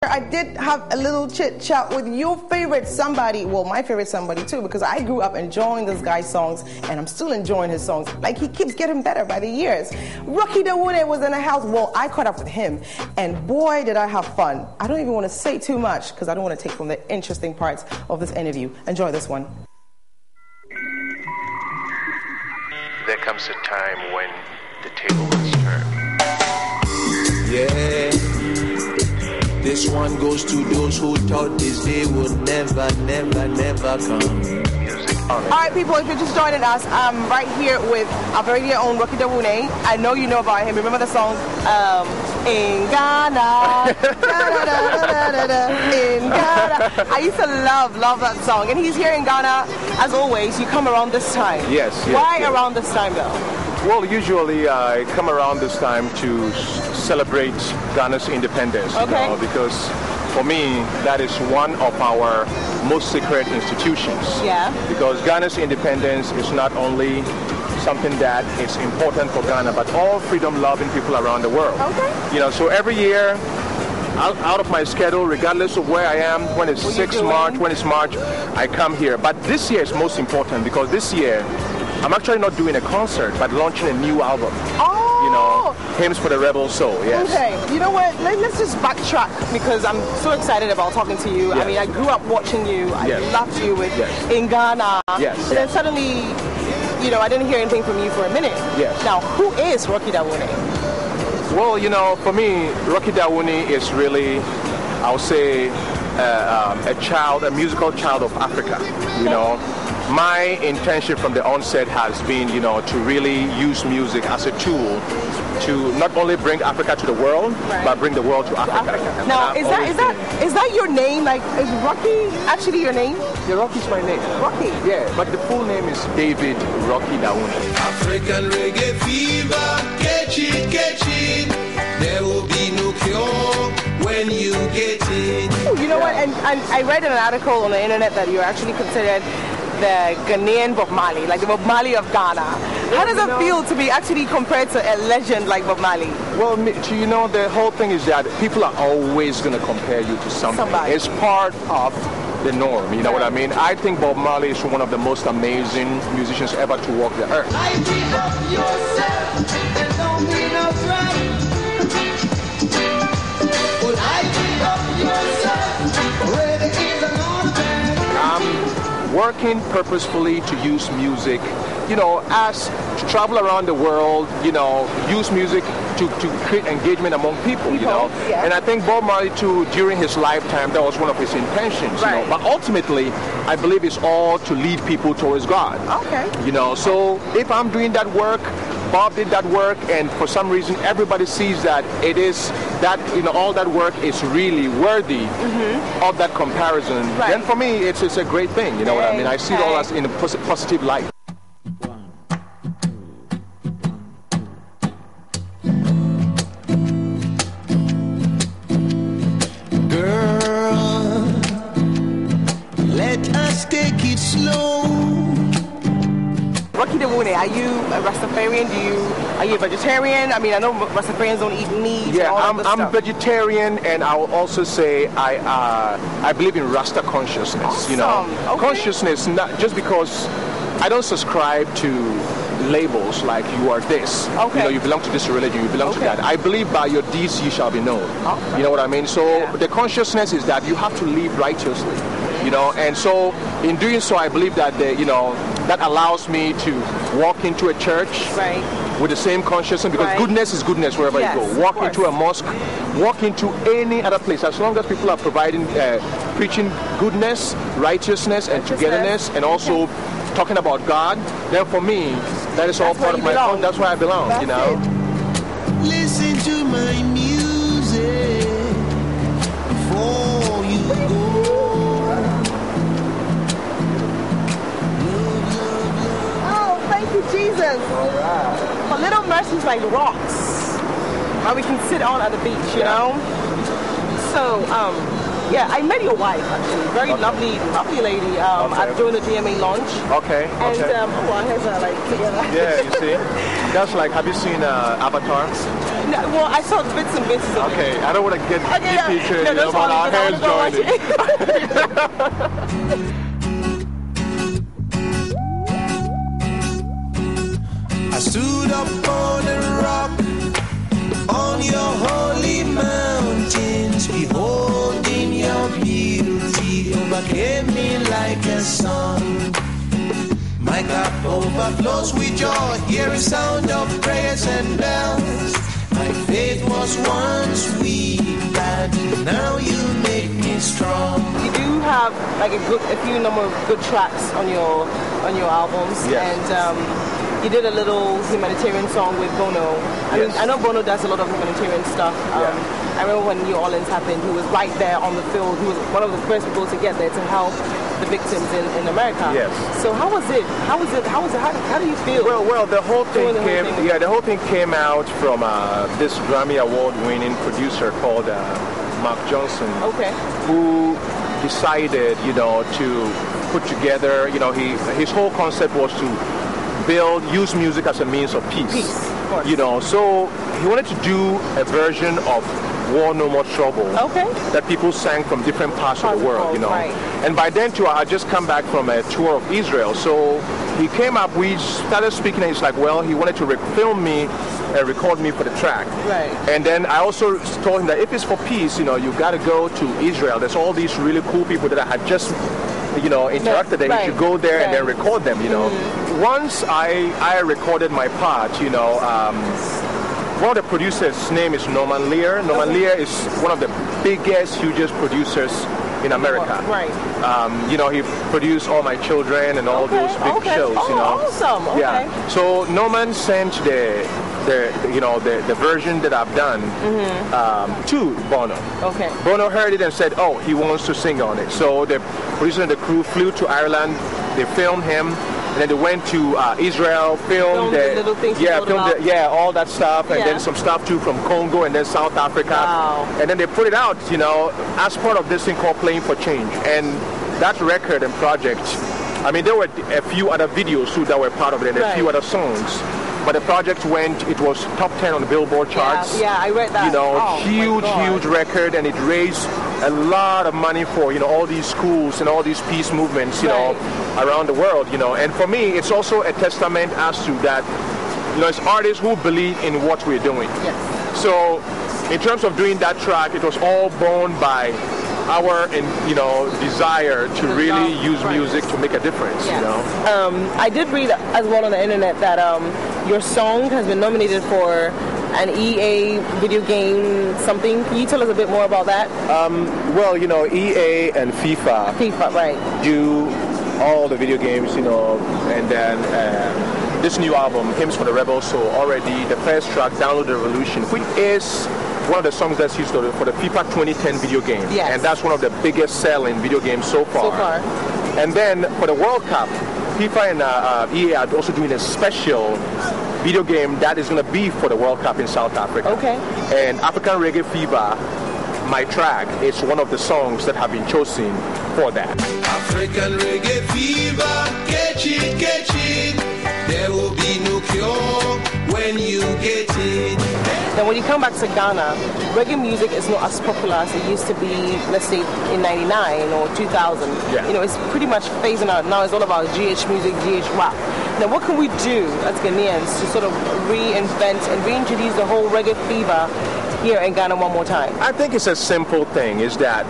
I did have a little chit chat with your favorite somebody, well, my favorite somebody too, because I grew up enjoying this guy's songs and I'm still enjoying his songs. Like, he keeps getting better by the years. Rocky Dawuni was in the house. Well, I caught up with him and boy, did I have fun. I don't even want to say too much because I don't want to take from the interesting parts of this interview. Enjoy this one. There comes a time when the table is turned. Yeah. This one goes to those who thought this day would never come. All right, people, if you're just joining us, I'm right here with our very own Rocky Dawuni. I know you know about him. Remember the song, In Ghana, in Ghana. I used to love that song. And he's here in Ghana, as always. You come around this time. Yes. Why around this time, though? Well, usually I come around this time to celebrate Ghana's independence, okay. Because for me, that is one of our most sacred institutions. Yeah. Because Ghana's independence is not only something that is important for Ghana, but all freedom-loving people around the world. Okay. So every year, out of my schedule, regardless of where I am, when it's 6 March, when it's March, I come here. But this year is most important because this year, I'm actually not doing a concert, but launching a new album. Oh! Hymns for the Rebel Soul, yes. Okay, you know what? Let's just backtrack because I'm so excited about talking to you. Yes. I mean, I grew up watching you. I loved you in Ghana. Yes. And then suddenly, I didn't hear anything from you for a minute. Yes. Now, who is Rocky Dawuni? Well, for me, Rocky Dawuni is really, I would say, a musical child of Africa, My intention from the onset has been, to really use music as a tool to not only bring Africa to the world, but bring the world to Africa. Now, is that your name? Like, is Rocky actually your name? Yeah, Rocky's my name. Rocky? Yeah, but the full name is David Rocky Dawuni. African reggae fever, catch it. There will be no cure when you get it. You know what? And I read in an article on the internet that you're actually considered the Ghanaian Bob Marley, like the Bob Marley of Ghana. How does it feel to be actually compared to a legend like Bob Marley? Well, the whole thing is that people are always going to compare you to somebody. It's part of the norm, you know what I mean? I think Bob Marley is one of the most amazing musicians ever to walk the earth. Working purposefully to use music, as to travel around the world, use music to create engagement among people, Yeah. And I think Bob Marley too, during his lifetime, that was one of his intentions, But ultimately, I believe it's all to lead people towards God. Okay. So if I'm doing that work, Bob did that work, and for some reason everybody sees that it is that, all that work is really worthy of that comparison, then for me it's a great thing, you know what I mean? I see it all as in a positive light. Girl, let us take it slow. Rocky Dawuni, are you a Rastafarian? Are you a vegetarian? I mean, I know Rastafarians don't eat meat. Yeah, I'm vegetarian, and I will also say I believe in Rasta consciousness. Awesome. Okay. Consciousness, not just because I don't subscribe to labels like you are this. Okay. You belong to this religion, you belong to that. I believe by your deeds you shall be known. Okay. You know what I mean? So the consciousness is that you have to live righteously. And so in doing so, I believe that that allows me to walk into a church with the same consciousness, because goodness is goodness wherever you go. Walk into a mosque, walk into any other place, as long as people are preaching goodness, righteousness, and togetherness, and also talking about God, then for me, that is all part of my own. That's where I belong, Listen to my music before you go. Jesus. All right. A little mercy's like rocks that we can sit on at the beach, you know? So, I met your wife actually. Very lovely lady during the DMA launch. Okay. And our heads are like together. Yeah, you see. That's like, have you seen Avatar? No, well, I saw bits and bits of Okay, I don't want to get deep into it, no, but our hands joining. I stood up on a rock on your holy mountains, beholding your beauty overcame me like a song. My cup overflows with joy, hearing sound of prayers and bells. My faith was once weak, but now you make me strong. You do have like a few number of good tracks on your albums, yes. And you did a little humanitarian song with Bono. I mean, I know Bono does a lot of humanitarian stuff. I remember when New Orleans happened, he was right there on the field. He was one of the first people to get there to help the victims in America. Yes. So how was it? How do you feel? Well, the whole thing came out from this Grammy Award-winning producer called Mark Johnson. Okay. Who decided, to put together, his whole concept was to use music as a means of peace. Of course. So he wanted to do a version of War No More Trouble. Okay. That people sang from different parts of the world, Right. And by then too, I had just come back from a tour of Israel. So he came up, we started speaking, and he's like, well, he wanted to film me and record me for the track. Right. And then I also told him that if it's for peace, you got to go to Israel. There's all these really cool people that I had just interacted, and you should go there and then record them, Once I recorded my part, one of the producers' name is Norman Lear. Norman Lear is one of the biggest, hugest producers in America. Right. He produced All My Children and all those big shows, Awesome. Okay. Yeah. So Norman sent the version that I've done to Bono. Okay. Bono heard it and said, oh, he wants to sing on it. So the producer and the crew flew to Ireland. They filmed him. And then they went to Israel, filmed the little things all that stuff, and then some stuff too from Congo and then South Africa. Wow. And then they put it out, as part of this thing called Playing for Change. And that record and project, I mean, there were a few other videos too that were part of it, and a few other songs. But the project it was top 10 on the Billboard charts. Yeah, I read that. Huge record, and it raised a lot of money for, all these schools and all these peace movements, around the world, And for me, it's also a testament as to that, it's artists who believe in what we're doing. Yes. So in terms of doing that track, it was all born by our desire to really use music to make a difference. I did read as well on the internet that your song has been nominated for an EA video game something. Can you tell us a bit more about that? EA and FIFA right, do all the video games, and then this new album, Hymns for the Rebels, so already the first track, Download the Revolution, which is one of the songs that's used for the FIFA 2010 video game. Yes. And that's one of the biggest selling video games so far. And then for the World Cup, FIFA and EA are also doing a special video game that is going to be for the World Cup in South Africa. Okay. And African Reggae Fever, my track, is one of the songs that have been chosen for that. African Reggae Fever, catch it. There will be no cure when you get it. Now, when you come back to Ghana, reggae music is not as popular as it used to be, let's say, in 99 or 2000. Yeah. It's pretty much phasing out. Now it's all about GH music, GH rap. Now, what can we do as Ghanaians to sort of reinvent and reintroduce the whole reggae fever here in Ghana one more time? I think it's a simple thing, is that